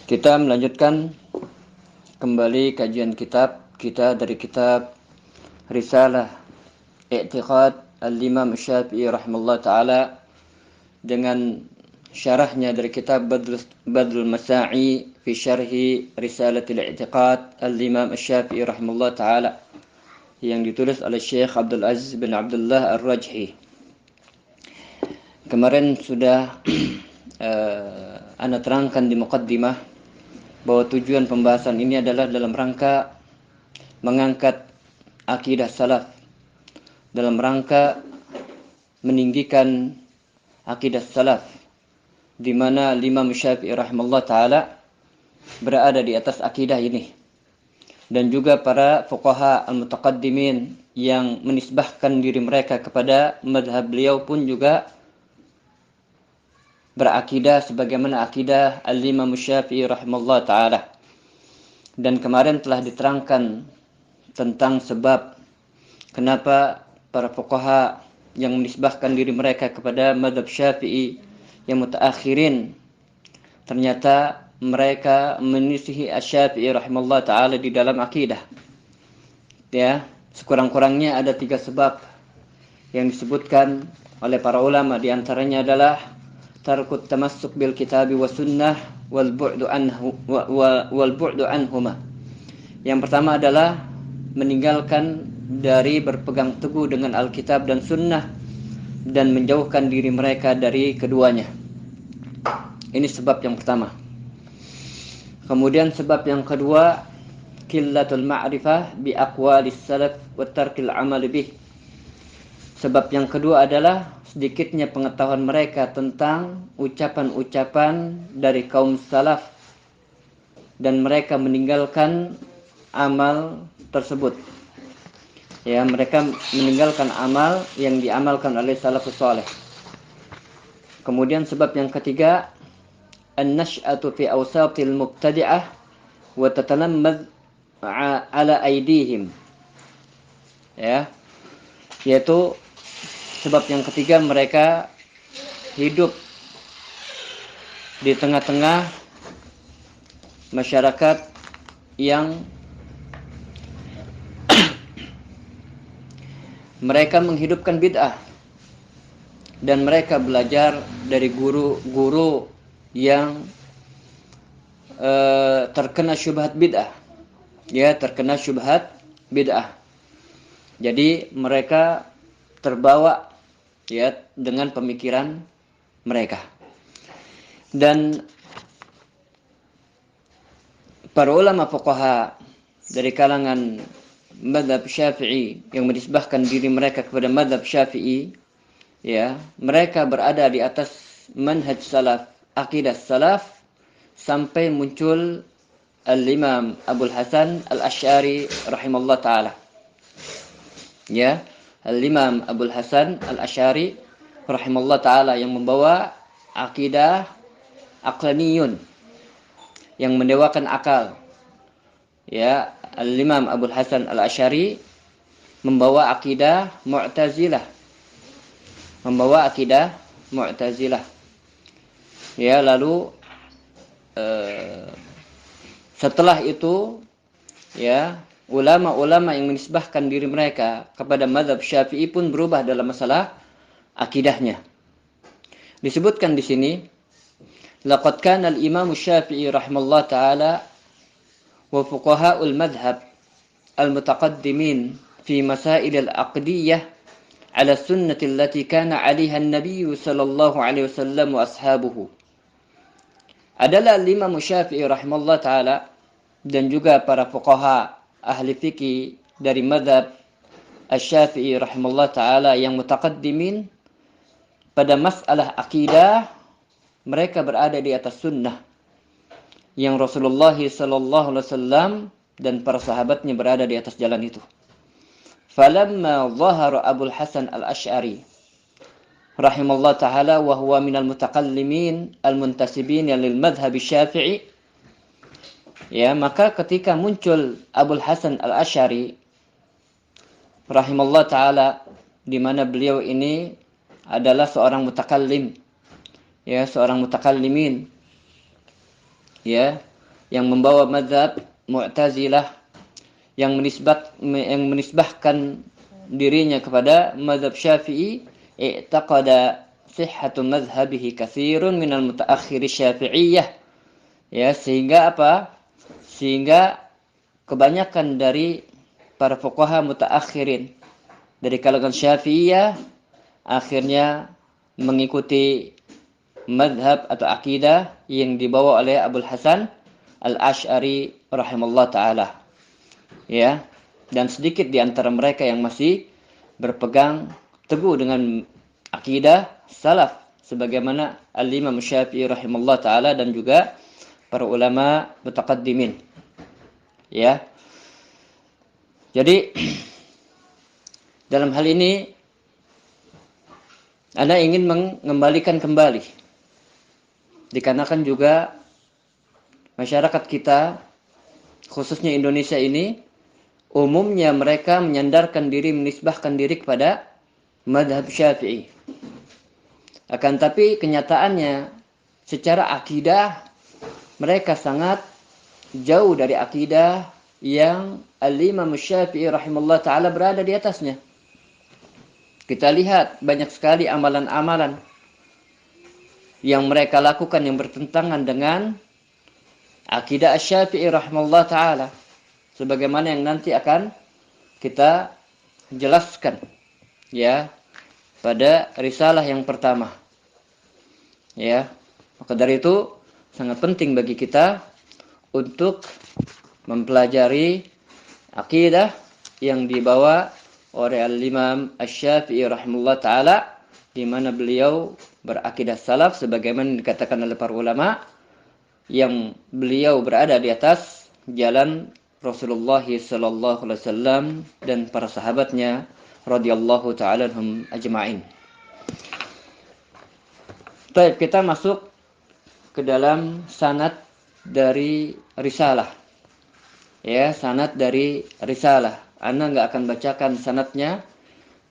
Kita melanjutkan kembali kajian kitab kita dari kitab Risalah I'tiqad Al-Imam Syafi'i rahimahullah ta'ala dengan syarahnya dari kitab Badrul Masa'i fi syarhi Risalatil I'tiqad Al-Imam Syafi'i rahimahullah ta'ala yang ditulis oleh Syekh Abdul Aziz bin Abdullah Ar-Rajhi. Kemarin sudah ana terangkan di muqaddimah bahwa tujuan pembahasan ini adalah dalam rangka mengangkat akidah salaf, dalam rangka meninggikan akidah salaf, di mana Imam Syafi'i rahimahullah ta'ala berada di atas akidah ini, dan juga para fuqaha al-mutaqaddimin yang menisbahkan diri mereka kepada madhab beliau pun juga berakidah sebagaimana akidah Al-Imam Syafi'i rahimahullah ta'ala. Dan kemarin telah diterangkan tentang sebab kenapa para fuqaha yang menisbahkan diri mereka kepada madhab Syafi'i yang mutaakhirin ternyata mereka menisihi Asy-Syafi'i rahimahullah ta'ala di dalam akidah. Ya, sekurang-kurangnya ada 3 sebab yang disebutkan oleh para ulama, di antaranya adalah tarkut tamassuk bil kitabi wa sunnah wal bu'du anhuma. Yang pertama adalah meninggalkan dari berpegang teguh dengan Alkitab dan sunnah dan menjauhkan diri mereka dari keduanya. Ini sebab yang pertama. Kemudian sebab yang kedua, qillatul ma'rifah bi aqwalis salaf wa tarkil amal bih. Sebab yang kedua adalah sedikitnya pengetahuan mereka tentang ucapan-ucapan dari kaum salaf dan mereka meninggalkan amal tersebut. Ya, mereka meninggalkan amal yang diamalkan oleh salafus saleh. Kemudian sebab yang ketiga, an-nash'atu fi awsatil mubtadi'ah wa tatanammad ala aydihim. Ya, yaitu sebab yang ketiga, mereka hidup di tengah-tengah masyarakat yang mereka menghidupkan bid'ah dan mereka belajar dari guru-guru yang terkena syubhat bid'ah. Ya, terkena syubhat bid'ah. Jadi mereka terbawa ya dengan pemikiran mereka. Dan para ulama fuqaha dari kalangan mazhab Syafi'i yang menisbahkan diri mereka kepada mazhab Syafi'i, ya, mereka berada di atas manhaj salaf, akidah salaf, sampai muncul Al-Imam Abul Hasan Al-Asy'ari rahimahullah ta'ala. Ya, Al-Imam Abul Hasan Al-Asy'ari rahimahullah ta'ala yang membawa akidah aqlaniyun, yang mendewakan akal. Ya, Al-Imam Abul Hasan Al-Asy'ari membawa akidah Mu'tazilah. Ya, lalu setelah itu, ya, ulama-ulama yang menisbahkan diri mereka kepada mazhab Syafi'i pun berubah dalam masalah akidahnya. Disebutkan di sini, laqad kana al-Imam Syafi'i rahimahullah ta'ala wa fuqaha'ul madhhab al-mutaqaddimin fi masail al-aqdiyah ala sunnati allati kana 'alaiha an-nabiy sallallahu alaihi wasallam wa ashabuhu. Adalah Imam Syafi'i rahimahullah ta'ala dan juga para fuqaha ahli fikih dari mazhab Asy-Syafi'i rahimahullah ta'ala yang mutaqaddimin pada masalah akidah, mereka berada di atas sunnah yang Rasulullah sallallahu alaihi wasallam dan para sahabatnya berada di atas jalan itu. Falamma dhahara Abul Hasan Al-Asy'ari rahimahullah ta'ala wa huwa minal mutaqallimin al-muntasibin lil madhhab Syafi'i, ya, maka ketika muncul Abul Hasan Al-Asy'ari rahimahullah ta'ala, di mana beliau ini adalah seorang mutakallim, ya, seorang mutakallimin, ya, yang membawa mazhab Mu'tazilah, yang menisbahkan dirinya kepada mazhab Syafi'i, i'taqada sihhatu mazhabihi katsirun minal mutaakhir Syafi'iyah. Ya, sehingga apa? Sehingga kebanyakan dari para fuqaha mutaakhirin dari kalangan Syafi'iyah akhirnya mengikuti madhab atau akidah yang dibawa oleh Abul Hasan Al-Asy'ari rahimahullah ta'ala. Ya, dan sedikit di antara mereka yang masih berpegang teguh dengan akidah salaf sebagaimana Al-Imam Syafi'i rahimahullah ta'ala dan juga para ulama mutaqaddimin. Ya. Jadi dalam hal ini Anda ingin mengembalikan kembali, dikarenakan juga masyarakat kita, khususnya Indonesia ini, umumnya mereka menyandarkan diri, menisbahkan diri kepada mazhab Syafi'i. Akan tapi kenyataannya secara akidah mereka sangat jauh dari akidah yang Al-Imam Syafi'i rahimahullah ta'ala berada di atasnya. Kita lihat banyak sekali amalan-amalan yang mereka lakukan yang bertentangan dengan akidah Syafi'i rahimahullah ta'ala, sebagaimana yang nanti akan kita jelaskan ya pada risalah yang pertama. Ya, maka dari itu sangat penting bagi kita untuk mempelajari akidah yang dibawa oleh Al-Imam Asy-Syafi'i rahimahullah ta'ala, di mana beliau berakidah salaf sebagaimana dikatakan oleh para ulama, yang beliau berada di atas jalan Rasulullah sallallahu alaihi wasallam dan para sahabatnya radhiyallahu ta'ala anhum ajma'in. Baik, kita masuk ke dalam sanad dari risalah. Ya, sanad dari risalah. Ana nggak akan bacakan sanadnya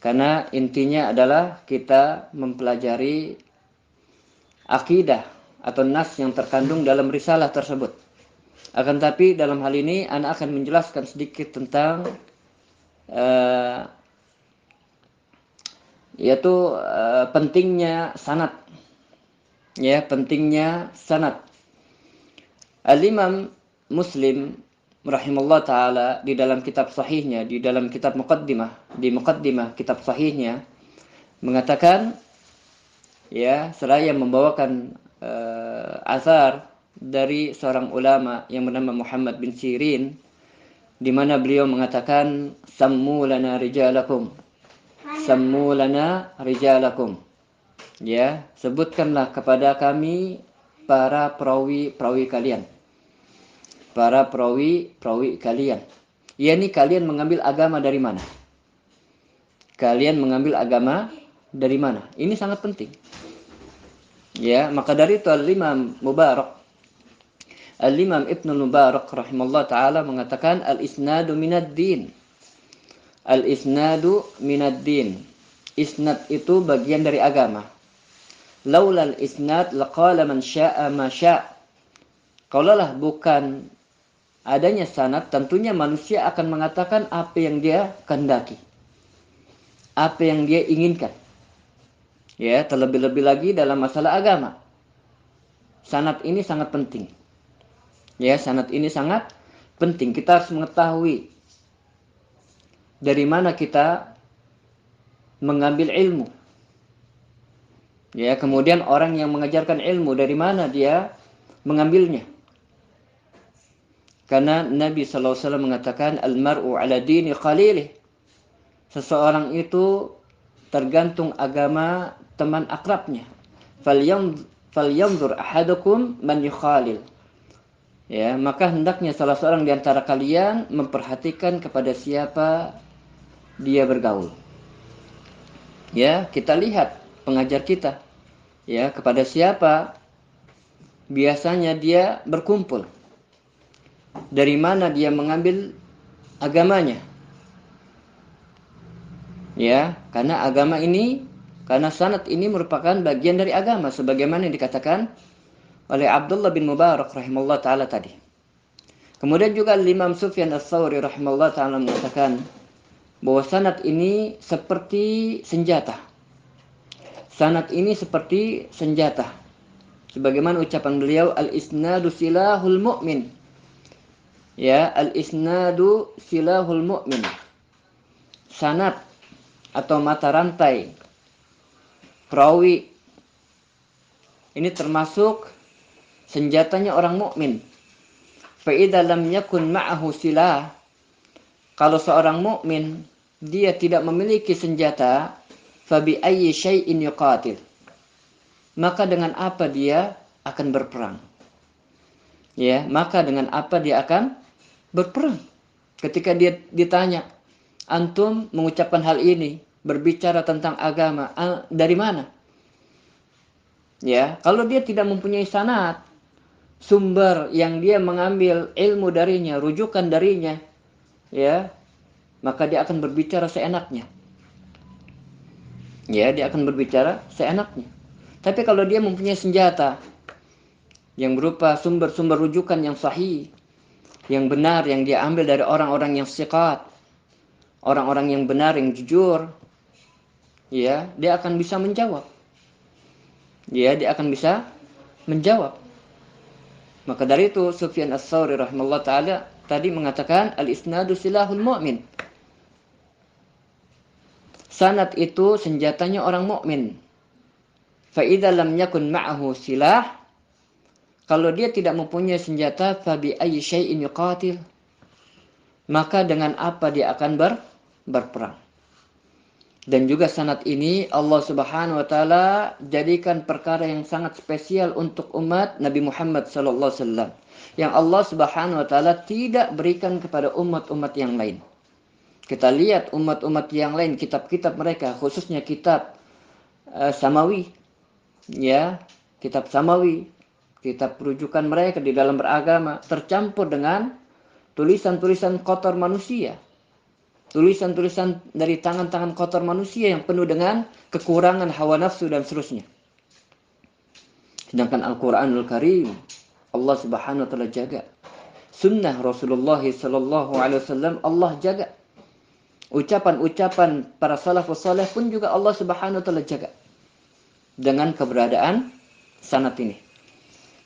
karena intinya adalah kita mempelajari akidah atau nas yang terkandung dalam risalah tersebut. Akan tapi dalam hal ini ana akan menjelaskan sedikit tentang yaitu pentingnya sanad. Ya, pentingnya sanad. Al-Imam Muslim rahimahullah ta'ala di dalam kitab sahihnya, di dalam kitab muqaddimah, di muqaddimah kitab sahihnya mengatakan, ya, seraya membawakan asar dari seorang ulama yang bernama Muhammad bin Sirin, di mana beliau mengatakan, sammu lana rijalakum, sammu lana rijalakum. Ya, sebutkanlah kepada kami para perawi kalian. Para perawi kalian. yakni kalian mengambil agama dari mana? Kalian mengambil agama dari mana? Ini sangat penting. Ya, maka dari itu Al-Imam Ibnu Mubarak rahimahullah ta'ala mengatakan al-isnadu minad din. Al-isnadu minad din. Isnad itu bagian dari agama. Laulal isnad laqala man sya'a ma sya'. Kalaulah bukan adanya sanad, tentunya manusia akan mengatakan apa yang dia kehendaki, apa yang dia inginkan. Ya, terlebih-lebih lagi dalam masalah agama. Sanad ini sangat penting. Ya, sanad ini sangat penting. Kita harus mengetahui dari mana kita mengambil ilmu. Ya, kemudian orang yang mengajarkan ilmu dari mana dia mengambilnya. Karena Nabi sallallahu alaihi wasallam mengatakan al-mar'u 'ala dini khalilih. Seseorang itu tergantung agama teman akrabnya. Falyanzur ahadukum man yukhalil. Ya, maka hendaknya salah seorang di antara kalian memperhatikan kepada siapa dia bergaul. Ya, kita lihat pengajar kita. Ya, kepada siapa biasanya dia berkumpul. Dari mana dia mengambil agamanya? Ya, karena agama ini, karena sanad ini merupakan bagian dari agama sebagaimana yang dikatakan oleh Abdullah bin Mubarak rahimahullah taala tadi. Kemudian juga Imam Sufyan Ats-Tsauri rahimahullah taala mengatakan bahwa sanad ini seperti senjata. Sanad ini seperti senjata. Sebagaimana ucapan beliau, al-isnadu silahul mu'min. Ya, al-isnadu silahul mu'min. Sanad atau mata rantai perawi ini termasuk senjatanya orang mukmin. Fa idza lam yakun ma'ahu silah, kalau seorang mukmin dia tidak memiliki senjata, fa bi ayyi syai'in yuqatil, maka dengan apa dia akan berperang? Ya, maka dengan apa dia akan berperang? Ketika dia ditanya, antum mengucapkan hal ini, berbicara tentang agama, dari mana? Ya, kalau dia tidak mempunyai sanad, sumber yang dia mengambil ilmu darinya, rujukan darinya, ya, maka dia akan berbicara seenaknya. Ya, dia akan berbicara seenaknya. Tapi kalau dia mempunyai senjata yang berupa sumber-sumber rujukan yang sahih, yang benar, yang dia ambil dari orang-orang yang thiqat, orang-orang yang benar, yang jujur, ya, dia akan bisa menjawab. Ya, dia akan bisa menjawab. Maka dari itu Sufyan Ats-Tsauri rahimahullah taala tadi mengatakan al-isnadu silahul mu'min. Sanad itu senjatanya orang mukmin. Fa idza lam yakun ma'ahu silah, kalau dia tidak mempunyai senjata, fa bi ayyi syai'in yuqatil, maka dengan apa dia akan berperang. Dan juga sanad ini Allah Subhanahu wa taala jadikan perkara yang sangat spesial untuk umat Nabi Muhammad sallallahu alaihi wasallam, yang Allah Subhanahu wa taala tidak berikan kepada umat-umat yang lain. Kita lihat umat-umat yang lain, kitab-kitab mereka, khususnya kitab Samawi, ya, kitab Samawi, kitab rujukan mereka di dalam beragama tercampur dengan tulisan-tulisan kotor manusia. Tulisan-tulisan dari tangan-tangan kotor manusia yang penuh dengan kekurangan hawa nafsu dan seterusnya. Sedangkan Al-Quranul Karim Allah Subhanahu wa taala jaga. Sunnah Rasulullah sallallahu alaihi wasallam Allah jaga. Ucapan-ucapan para salafus saleh pun juga Allah Subhanahu wa taala jaga dengan keberadaan sanad ini.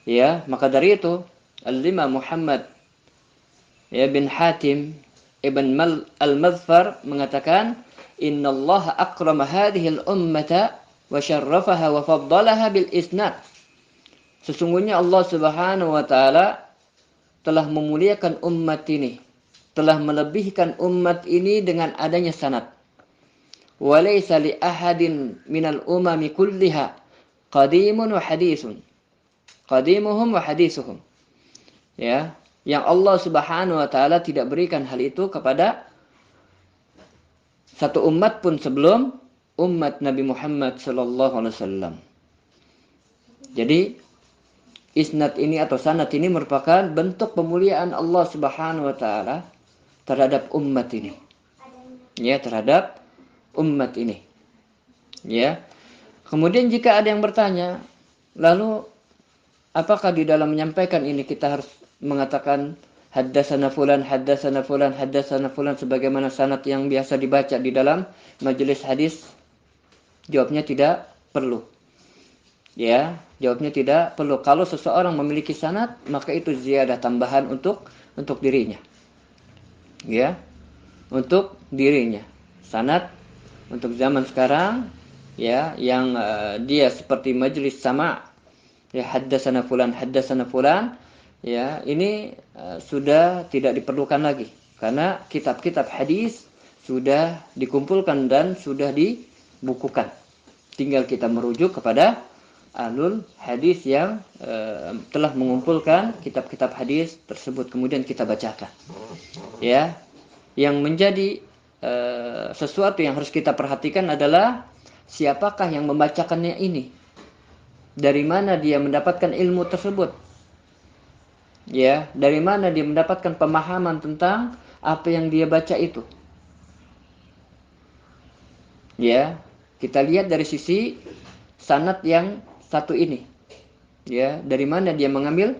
Ya, maka dari itu Al-Imam Muhammad bin Hatim Ibn al-Madfar mengatakan, innallaha akrama hadhihi al-ummata wa syarrafaha wa faddalaha bil isnad. Sesungguhnya Allah Subhanahu wa taala telah memuliakan umat ini, telah melebihkan umat ini dengan adanya sanad. Wa laysa li ahadin minal umami kulliha qadimun wa hadithun. Qadimuhum wa hadithuhum. Ya, yang Allah Subhanahu wa taala tidak berikan hal itu kepada satu umat pun sebelum umat Nabi Muhammad sallallahu alaihi wasallam. Jadi isnad ini atau sanad ini merupakan bentuk pemuliaan Allah Subhanahu wa taala terhadap umat ini. Ya, terhadap umat ini. Ya. Kemudian jika ada yang bertanya, lalu apakah di dalam menyampaikan ini kita harus mengatakan haddatsana fulan, haddatsana fulan, haddatsana fulan sebagaimana sanad yang biasa dibaca di dalam majelis hadis? Jawabnya tidak perlu. Ya, jawabnya tidak perlu. Kalau seseorang memiliki sanad, maka itu ziyadah tambahan untuk dirinya. Ya, untuk dirinya. Sanad untuk zaman sekarang, ya, yang dia seperti majelis sama', ya, haddatsana fulan, haddatsana fulan. Ya, ini sudah tidak diperlukan lagi karena kitab-kitab hadis sudah dikumpulkan dan sudah dibukukan. Tinggal kita merujuk kepada ahlul hadis yang telah mengumpulkan kitab-kitab hadis tersebut, kemudian kita bacakan. Ya, yang menjadi sesuatu yang harus kita perhatikan adalah siapakah yang membacakannya ini, dari mana dia mendapatkan ilmu tersebut. Ya, dari mana dia mendapatkan pemahaman tentang apa yang dia baca itu. Ya, kita lihat dari sisi sanad yang satu ini. Ya, dari mana dia mengambil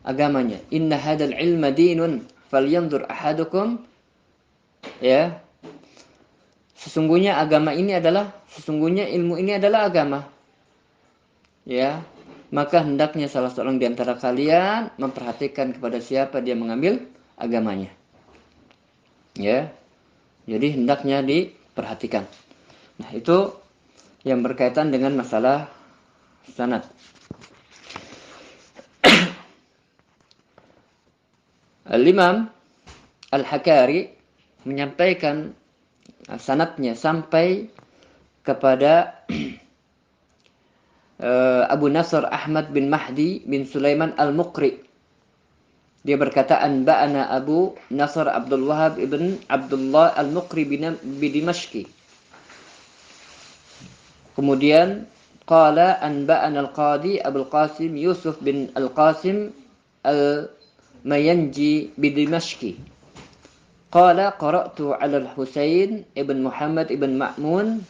agamanya. Inna hadzal ilma dinun falyanzur ahadukum, ya. Sesungguhnya ilmu ini adalah agama. Ya. Maka hendaknya salah seorang di antara kalian memperhatikan kepada siapa dia mengambil agamanya. Ya. Jadi hendaknya diperhatikan. Nah, itu yang berkaitan dengan masalah sanad. Al-Imam Al-Hakari menyampaikan sanadnya sampai kepada Abu Nasr Ahmad bin Mahdi bin Sulaiman Al-Muqri. Dia berkata, anba'ana Abu Nasr Abdul Wahab ibn Abdullah Al-Muqri bi Dimashqi. Kemudian qala anba'ana Al-Qadi Abul Qasim Yusuf bin Al-Qasim Al-Mayanji bi Dimashqi. Qala qara'tu 'ala Al-Husain ibn Muhammad ibn Ma'mun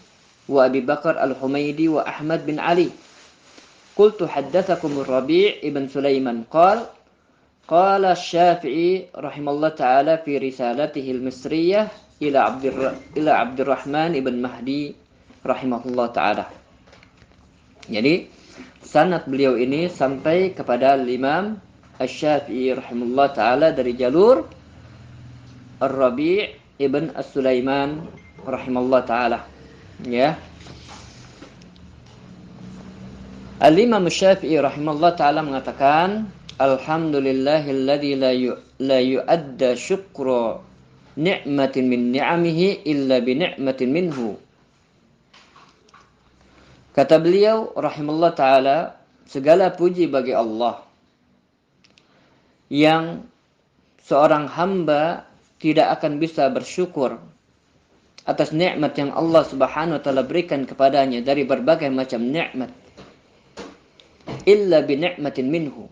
wa Abi Bakar Al-Humaydi wa Ahmad bin Ali. Qultu haddatsakum Rabi' ibn Sulaiman qala Asy-Syafi'i rahimallahu ta'ala fi risalatihi al-Misriyah ila Abdurrahman ibn Mahdi rahimahullah ta'ala. Jadi sanad beliau ini sampai kepada Imam Asy-Syafi'i rahimahullah ta'ala dari jalur Ar-Rabi' ibn As-Sulaiman rahimahullah ta'ala. Ya. Al-Imam Asy-Syafi'i rahimahullah ta'ala mengatakan, alhamdulillahilladzi la yu'adda syukra ni'matin min ni'amihi illa bi ni'matin minhu. Kata beliau rahimahullah ta'ala, segala puji bagi Allah yang seorang hamba tidak akan bisa bersyukur atas nikmat yang Allah Subhanahu wa taala berikan kepadanya dari berbagai macam nikmat, illa bi ni'matin minhu,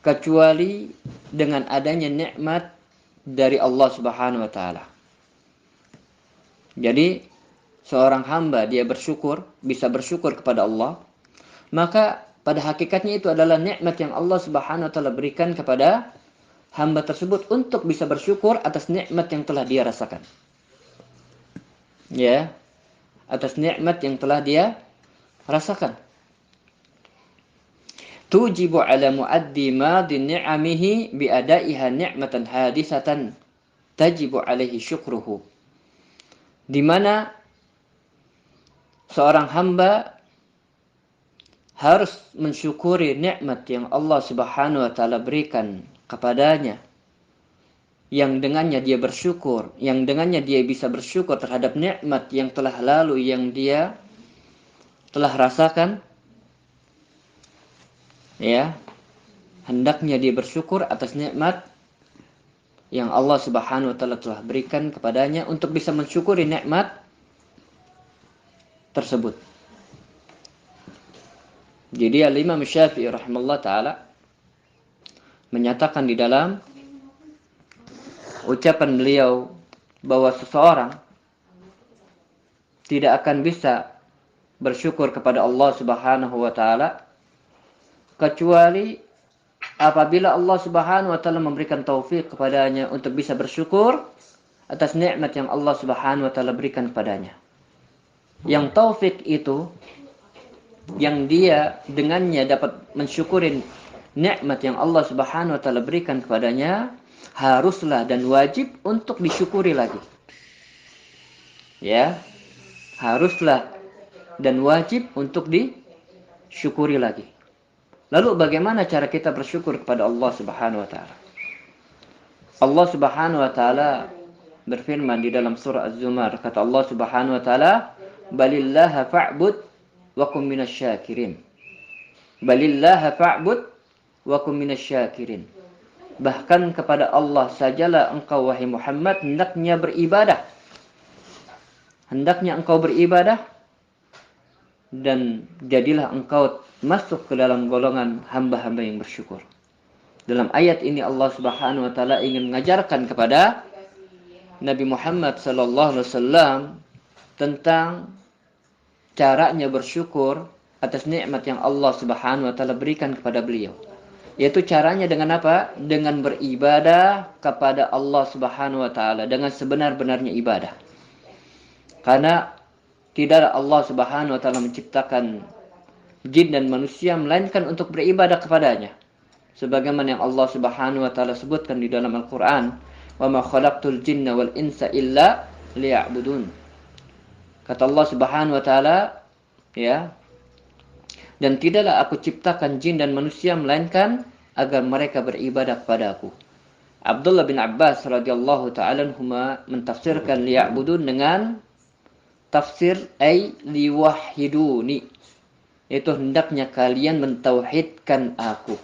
kecuali dengan adanya nikmat dari Allah Subhanahu wa taala. Jadi seorang hamba dia bisa bersyukur kepada Allah, maka pada hakikatnya itu adalah nikmat yang Allah Subhanahu wa taala berikan kepada hamba tersebut untuk bisa bersyukur atas nikmat yang telah dia rasakan. Ya, atas nikmat yang telah dia rasakan. Tujibu ala muaddi madhi ni'amihi bi adaiha ni'matan hadisatan tajibu alaihi syukruhu. Di mana seorang hamba harus mensyukuri nikmat yang Allah Subhanahu wa taala berikan kepadanya, yang dengannya dia bersyukur, yang dengannya dia bisa bersyukur terhadap nikmat yang telah lalu yang dia telah rasakan. Ya, hendaknya dia bersyukur atas nikmat yang Allah Subhanahu wa taala telah berikan kepadanya untuk bisa mensyukuri nikmat tersebut. Jadi Al-Imam Syafi'i rahimahullah taala menyatakan di dalam ucapan beliau bahwa seseorang tidak akan bisa bersyukur kepada Allah Subhanahu wa taala kecuali apabila Allah Subhanahu wa taala memberikan taufik kepadanya untuk bisa bersyukur atas nikmat yang Allah Subhanahu wa taala berikan kepadanya. Yang taufik itu yang dia dengannya dapat mensyukuri nikmat yang Allah Subhanahu wa taala berikan kepadanya, haruslah dan wajib untuk disyukuri lagi. Ya, haruslah dan wajib untuk disyukuri lagi. Lalu bagaimana cara kita bersyukur kepada Allah Subhanahu wa taala? Allah Subhanahu wa taala berfirman di dalam surah Az-Zumar, kata Allah Subhanahu wa taala, "Balillaha fa'bud wa kum minasyakirin." Balillaha fa'bud wa kum minasyakirin. Bahkan kepada Allah sajalah engkau wahai Muhammad hendaknya beribadah. Hendaknya engkau beribadah dan jadilah engkau masuk ke dalam golongan hamba-hamba yang bersyukur. Dalam ayat ini Allah Subhanahu wa taala ingin mengajarkan kepada Nabi Muhammad sallallahu alaihi wasallam tentang caranya bersyukur atas nikmat yang Allah Subhanahu wa taala berikan kepada beliau. Yaitu caranya dengan apa? Dengan beribadah kepada Allah Subhanahu wa taala dengan sebenar-benarnya ibadah. Karena tidaklah Allah Subhanahu wa taala menciptakan jin dan manusia melainkan untuk beribadah kepadanya. Sebagaimana yang Allah Subhanahu wa taala sebutkan di dalam Al-Qur'an, "Wa ma khalaqtul jinna wal insa illa liya'budun." Kata Allah Subhanahu wa taala, ya, dan tidaklah aku ciptakan jin dan manusia melainkan agar mereka beribadah kepada aku. Abdullah bin Abbas radhiyallahu ta'ala anhuma mentafsirkan liya'budun dengan tafsir ay liwahiduni, yaitu hendaknya kalian mentauhidkan aku.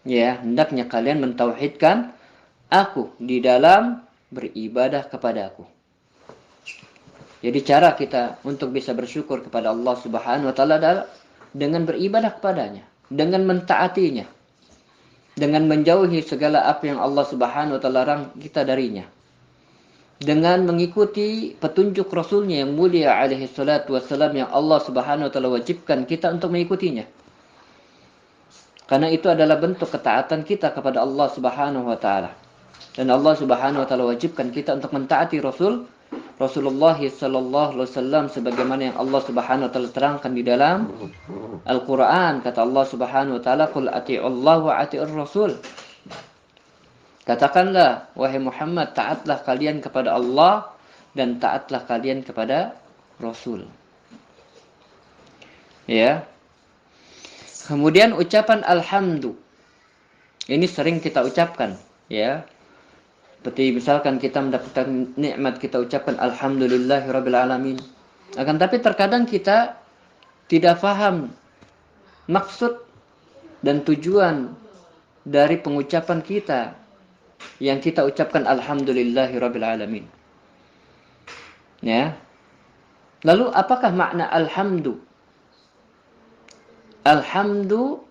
Ya, hendaknya kalian mentauhidkan aku di dalam beribadah kepada aku. Jadi cara kita untuk bisa bersyukur kepada Allah Subhanahu wa taala adalah dengan beribadah kepadanya, dengan mentaatinya, dengan menjauhi segala apa yang Allah Subhanahu wa taala larang kita darinya, dengan mengikuti petunjuk Rasulnya yang mulia alaihi salatu wassalam yang Allah Subhanahu wa taala wajibkan kita untuk mengikutinya. Karena itu adalah bentuk ketaatan kita kepada Allah Subhanahu wa taala. Dan Allah Subhanahu wa taala wajibkan kita untuk mentaati Rasulullah sallallahu alaihi wasallam sebagaimana yang Allah Subhanahu wa taala terangkan di dalam Al-Qur'an. Kata Allah Subhanahu wa taala, "Qul atii'ullaha wa atii'ur rasul." Katakanlah, wahai Muhammad, taatlah kalian kepada Allah dan taatlah kalian kepada Rasul. Ya. Kemudian ucapan alhamdu. Ini sering kita ucapkan, ya. Seperti misalkan kita mendapatkan nikmat, kita ucapkan alhamdulillahirabbil alamin. Akan tapi terkadang kita tidak paham maksud dan tujuan dari pengucapan kita yang kita ucapkan alhamdulillahirabbil alamin. Ya. Lalu apakah makna alhamdu? Alhamdu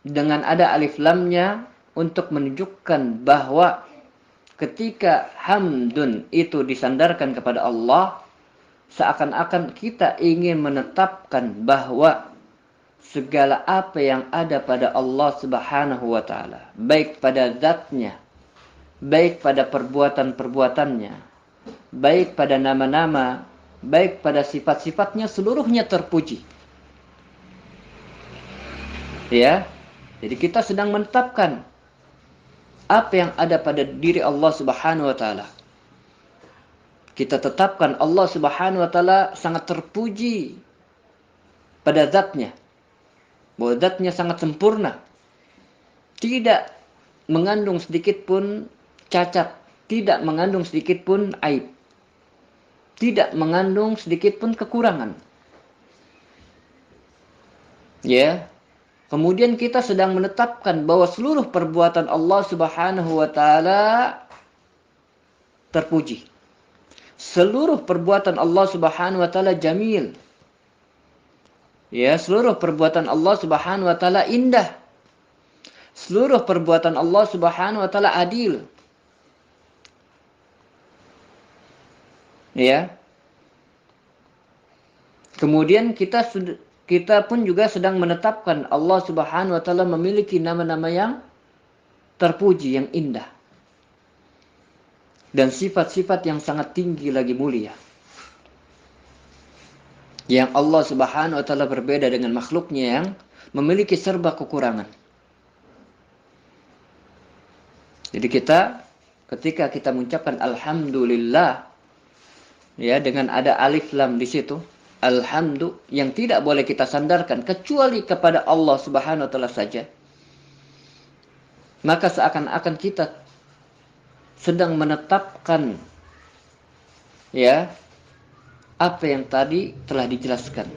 dengan ada alif lamnya untuk menunjukkan bahwa ketika hamdun itu disandarkan kepada Allah, seakan-akan kita ingin menetapkan bahwa segala apa yang ada pada Allah Subhanahu wa taala, baik pada zatnya, baik pada perbuatan-perbuatannya, baik pada nama-nama, baik pada sifat-sifatnya, seluruhnya terpuji. Ya, jadi kita sedang menetapkan apa yang ada pada diri Allah Subhanahu wa taala. Kita tetapkan Allah Subhanahu wa taala sangat terpuji pada zatnya. Bahwa zatnya sangat sempurna. Tidak mengandung sedikit pun cacat, tidak mengandung sedikit pun aib. Tidak mengandung sedikit pun kekurangan. Ya. Kemudian kita sedang menetapkan bahwa seluruh perbuatan Allah Subhanahu wa taala terpuji. Seluruh perbuatan Allah Subhanahu wa taala jamil. Ya, seluruh perbuatan Allah Subhanahu wa taala indah. Seluruh perbuatan Allah Subhanahu wa taala adil. Ya. Kemudian kita pun juga sedang menetapkan Allah Subhanahu wa taala memiliki nama-nama yang terpuji, yang indah. Dan sifat-sifat yang sangat tinggi lagi mulia. Yang Allah Subhanahu wa taala berbeda dengan makhluknya yang memiliki serba kekurangan. Jadi ketika kita mengucapkan alhamdulillah, ya, dengan ada alif lam di situ, alhamdu yang tidak boleh kita sandarkan kecuali kepada Allah Subhanahu wa taala saja. Maka seakan-akan kita sedang menetapkan, ya, apa yang tadi telah dijelaskan.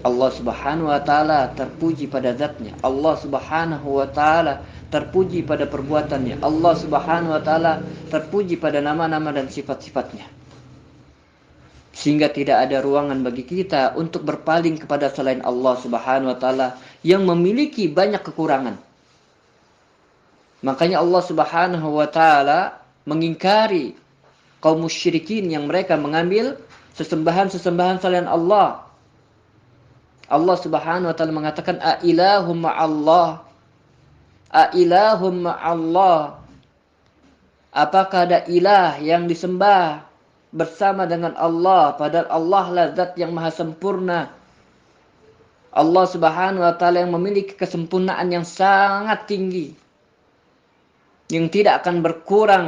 Allah Subhanahu wa taala terpuji pada zatnya. Allah Subhanahu wa taala terpuji pada perbuatannya. Allah Subhanahu wa taala terpuji pada nama-nama dan sifat-sifatnya. Sehingga tidak ada ruangan bagi kita untuk berpaling kepada selain Allah Subhanahu wa taala yang memiliki banyak kekurangan. Makanya Allah Subhanahu wa taala mengingkari kaum musyrikin yang mereka mengambil sesembahan-sesembahan selain Allah. Allah Subhanahu wa taala mengatakan, "A ilahum ma'allah." A ilahum ma'allah, apakah ada ilah yang disembah bersama dengan Allah, padahal Allah lah zat yang maha sempurna. Allah subhanahu wa ta'ala yang memiliki kesempurnaan yang sangat tinggi, yang tidak akan berkurang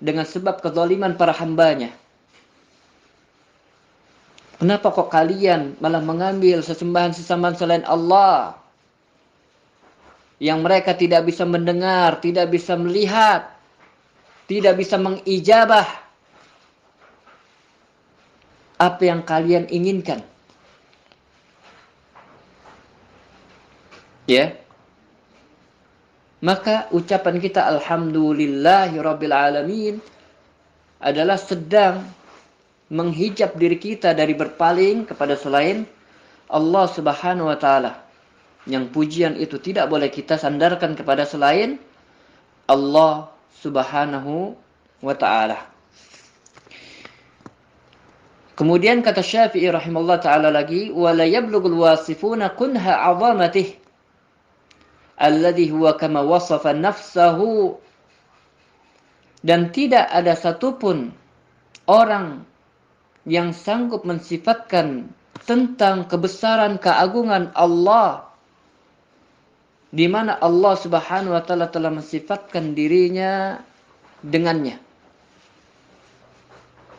dengan sebab kezaliman para hambanya. Kenapa kok kalian malah mengambil sesembahan-sesembahan selain Allah, yang mereka tidak bisa mendengar, tidak bisa melihat, tidak bisa mengijabah apa yang kalian inginkan? Ya. Maka ucapan kita alhamdulillahirabbil alamin adalah sedang menghijab diri kita dari berpaling kepada selain Allah Subhanahu wa taala. Yang pujian itu tidak boleh kita sandarkan kepada selain Allah Subhanahu wa taala. Kemudian kata Syafi'i rahimahullah taala lagi, wa la yablughul wasifuna kunha 'azamatih alladhi huwa kama wasafa nafsahu, dan tidak ada satupun orang yang sanggup mensifatkan tentang kebesaran keagungan Allah, di mana Allah Subhanahu wa taala telah mensifatkan dirinya dengannya.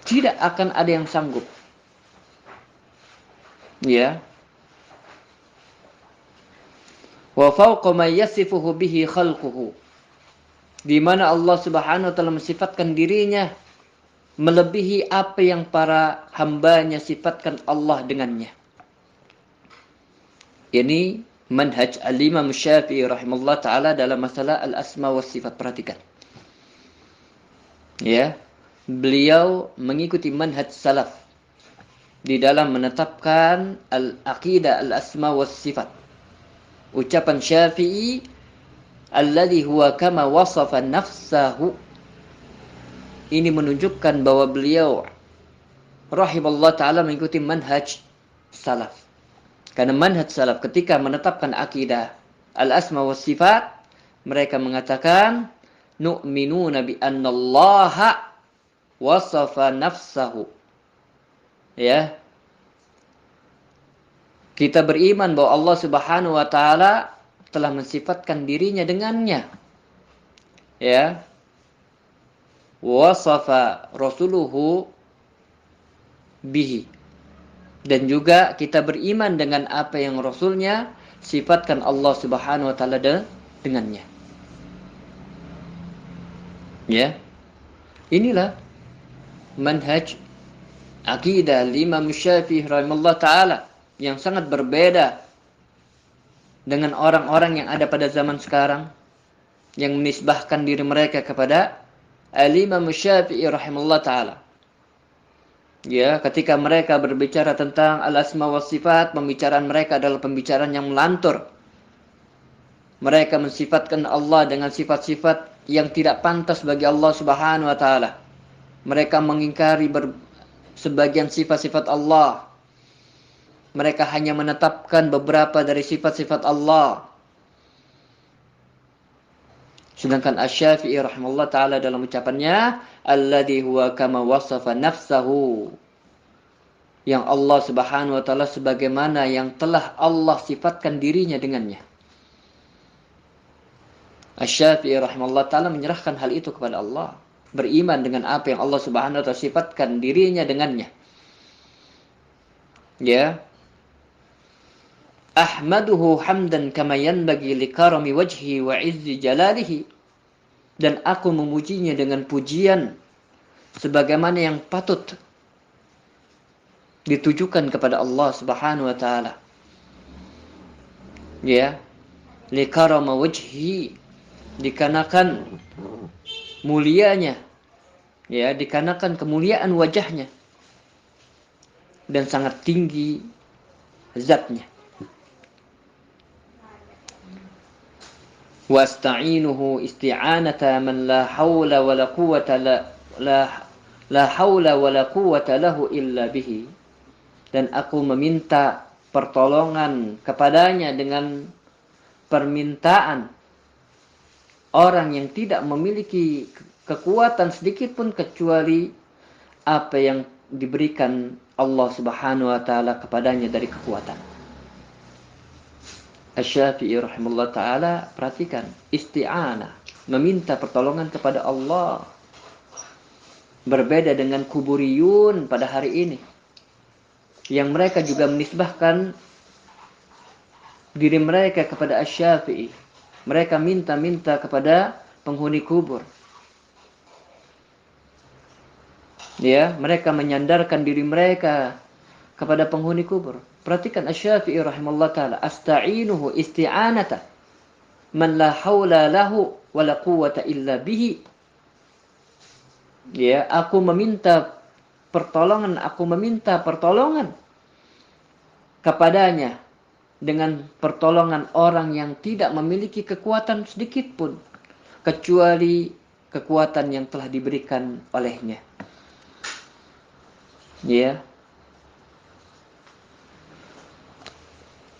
Tidak akan ada yang sanggup. Ya. Wa fawqa ma yasifuhu bihi khalquhu, di mana Allah Subhanahu wa taala mensifatkan dirinya melebihi apa yang para hambanya sifatkan Allah dengannya. Ini manhaj al-Imam Syafi'i rahimahullah taala dalam masalah al-asma wa sifat. Perhatikan. Ya. Beliau mengikuti manhaj salaf di dalam menetapkan al-aqidah al-asma wa sifat. Ucapan Syafi'i, alladhi huwa kama wasafa nafsahu, ini menunjukkan bahwa beliau rahimahullah ta'ala mengikuti manhaj salaf. Karena manhaj salaf ketika menetapkan akidah al-asma wa sifat, mereka mengatakan nu'minuna bi annallaha wasafa nafsahu. Ya. Kita beriman bahwa Allah Subhanahu wa taala telah mensifatkan dirinya dengannya. Ya. Wasafa rasuluhu bihi. Dan juga kita beriman dengan apa yang Rasulnya sifatkan Allah Subhanahu wa taala dengannya. Ya. Inilah manhaj akidah Imam Syafi'i rahimahullah taala, yang sangat berbeda dengan orang-orang yang ada pada zaman sekarang yang menisbahkan diri mereka kepada Al-Imam Syafi'i rahimahullah taala. Ya, ketika mereka berbicara tentang al-asma wa sifat, pembicaraan mereka adalah pembicaraan yang melantur. Mereka mensifatkan Allah dengan sifat-sifat yang tidak pantas bagi Allah Subhanahu wa taala. Mereka mengingkari sebagian sifat-sifat Allah. Mereka hanya menetapkan beberapa dari sifat-sifat Allah. Sedangkan Asy-Syafi'i rahimahullah taala dalam ucapannya, alladzi huwa kama wasafa nafsahu, yang Allah Subhanahu wa taala sebagaimana yang telah Allah sifatkan dirinya dengannya. Asy-Syafi'i rahimahullah taala menyerahkan hal itu kepada Allah, beriman dengan apa yang Allah Subhanahu wa taala sifatkan dirinya dengannya. Ya. Ahmaduhu hamdan kama yanbaghi likarami wajhi wa izzi jalalihi, dan aku memujinya dengan pujian sebagaimana yang patut ditujukan kepada Allah Subhanahu wa taala. Ya, likarama wajhi, dikarenakan mulianya, ya, dikarenakan kemuliaan wajahnya dan sangat tinggi zatnya. Wasta'inuhu isti'anata man la haula wa la quwwata la haula wa la quwwata lahu illa bihi, dan aku meminta pertolongan kepadanya dengan permintaan orang yang tidak memiliki kekuatan sedikit pun kecuali apa yang diberikan Allah Subhanahu wa taala kepadanya dari kekuatan. Asy-Syafi'i rahimahullah taala, perhatikan, isti'anah, meminta pertolongan kepada Allah. Berbeda dengan kuburiyun pada hari ini, yang mereka juga menisbahkan diri mereka kepada Asy-Syafi'i. Mereka minta-minta kepada penghuni kubur. Ya, mereka menyandarkan diri mereka kepada penghuni kubur. Perhatikan Asy-Syafi'i rahimahullah taala, asta'inuhu isti'anata man la haula lahu wa la quwwata illa bihi. Ya, aku meminta pertolongan kepadanya dengan pertolongan orang yang tidak memiliki kekuatan sedikit pun kecuali kekuatan yang telah diberikan olehnya. Ya.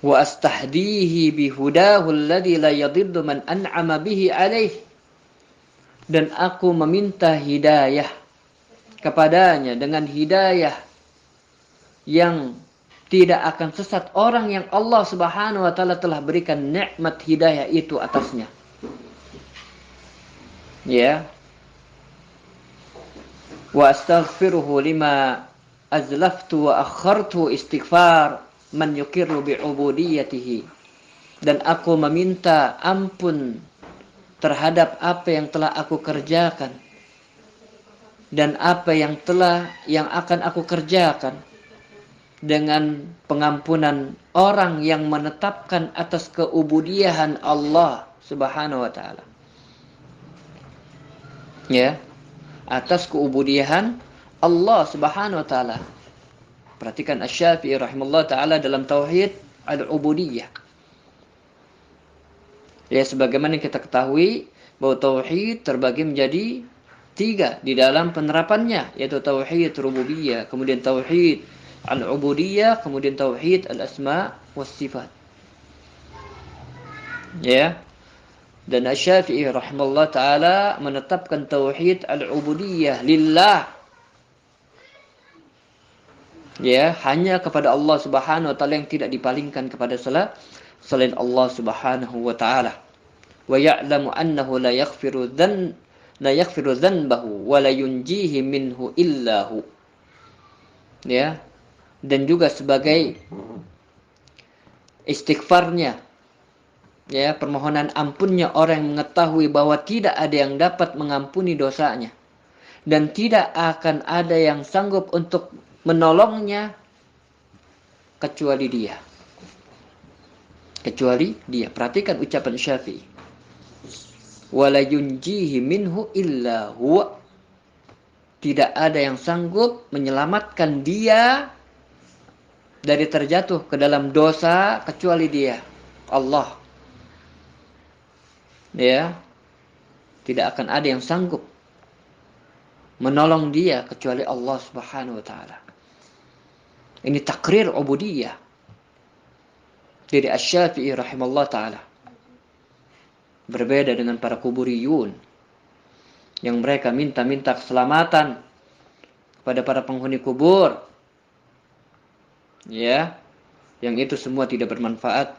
Wa astahdihi bihudahu alladhi la yadhillu man an'ama bihi alaih. Dan aku meminta hidayah kepadanya dengan hidayah yang tidak akan sesat orang yang Allah Subhanahu wa taala telah berikan nikmat hidayah itu atasnya. Ya. Wa astaghfiruhu lima azlaftu wa akhartu istighfar man yuqirru bi'ubudiyyatihi. Dan aku meminta ampun terhadap apa yang telah aku kerjakan dan apa yang akan aku kerjakan, dengan pengampunan orang yang menetapkan atas keubudiyahan Allah Subhanahu wa taala. Ya, atas keubudiyahan Allah Subhanahu wa taala. Perhatikan Asy-Syafi'i rahimahullah taala dalam tauhid al-ubudiyah. Ya, sebagaimana kita ketahui bahwa tauhid terbagi menjadi 3 di dalam penerapannya, yaitu tauhid rububiyah, kemudian tauhid al-ubudiyah, kemudian tauhid al-asma was sifat. Ya. Dan Asy-Syafi'i rahimahullah taala menetapkan tauhid al-ubudiyah lillah. Ya, hanya kepada Allah Subhanahu wa taala yang tidak dipalingkan kepada selain Allah Subhanahu wa taala. Wa ya'lamu annahu la yaghfiru dzanbahu wa la yunjihi minhu illahu. Ya. Dan juga sebagai istighfarnya, ya, permohonan ampunnya orang yang mengetahui bahwa tidak ada yang dapat mengampuni dosanya dan tidak akan ada yang sanggup untuk menolongnya kecuali Dia. Perhatikan ucapan Syafi'i. Wala yunjihi minhu illa huwa. Tidak ada yang sanggup menyelamatkan dia dari terjatuh ke dalam dosa kecuali Dia, Allah. Ya. Tidak akan ada yang sanggup menolong dia kecuali Allah Subhanahu wa taala. Ini takrir ubudiyah dari Asy-Syafi'i rahimahullah taala. Berbeda dengan para kuburiyun yang mereka minta-minta keselamatan kepada para penghuni kubur. Ya, yang itu semua tidak bermanfaat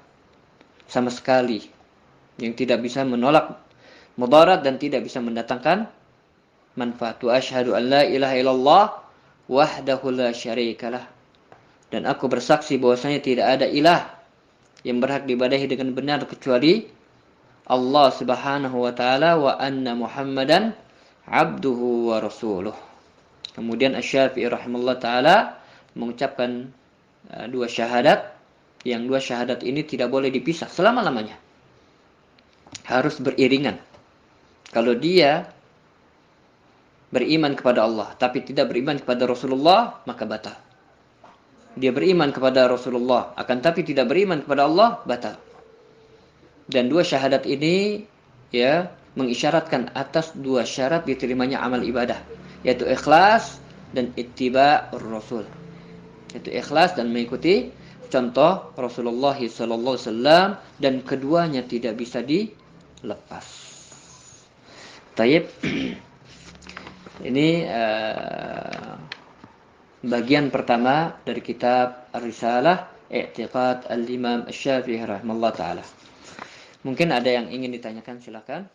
sama sekali. Yang tidak bisa menolak mudarat dan tidak bisa mendatangkan manfaat. Wa asyhadu an la ilaha illallah wahdahu la syarikalah. Dan aku bersaksi bahwasanya tidak ada ilah yang berhak diibadahi dengan benar kecuali Allah Subhanahu wa taala, wa anna Muhammadan abduhu wa rasuluh. Kemudian Asy-Syafi'i rahimahullah taala mengucapkan 2 syahadat, yang 2 syahadat ini tidak boleh dipisah selama-lamanya. Harus beriringan. Kalau dia beriman kepada Allah tapi tidak beriman kepada Rasulullah, maka batal. Dia beriman kepada Rasulullah akan tapi tidak beriman kepada Allah, batal. Dan 2 syahadat ini, ya, mengisyaratkan atas 2 syarat diterimanya amal ibadah, yaitu ikhlas dan ittiba'ur rasul. Yaitu ikhlas dan mengikuti contoh Rasulullah sallallahu alaihi wasallam, dan keduanya tidak bisa dilepas. Taib. Ini bagian pertama dari kitab Ar-Risalah I'tiqad Al-Imam Asy-Syafi'i rahimallahu taala. Mungkin ada yang ingin ditanyakan, silakan.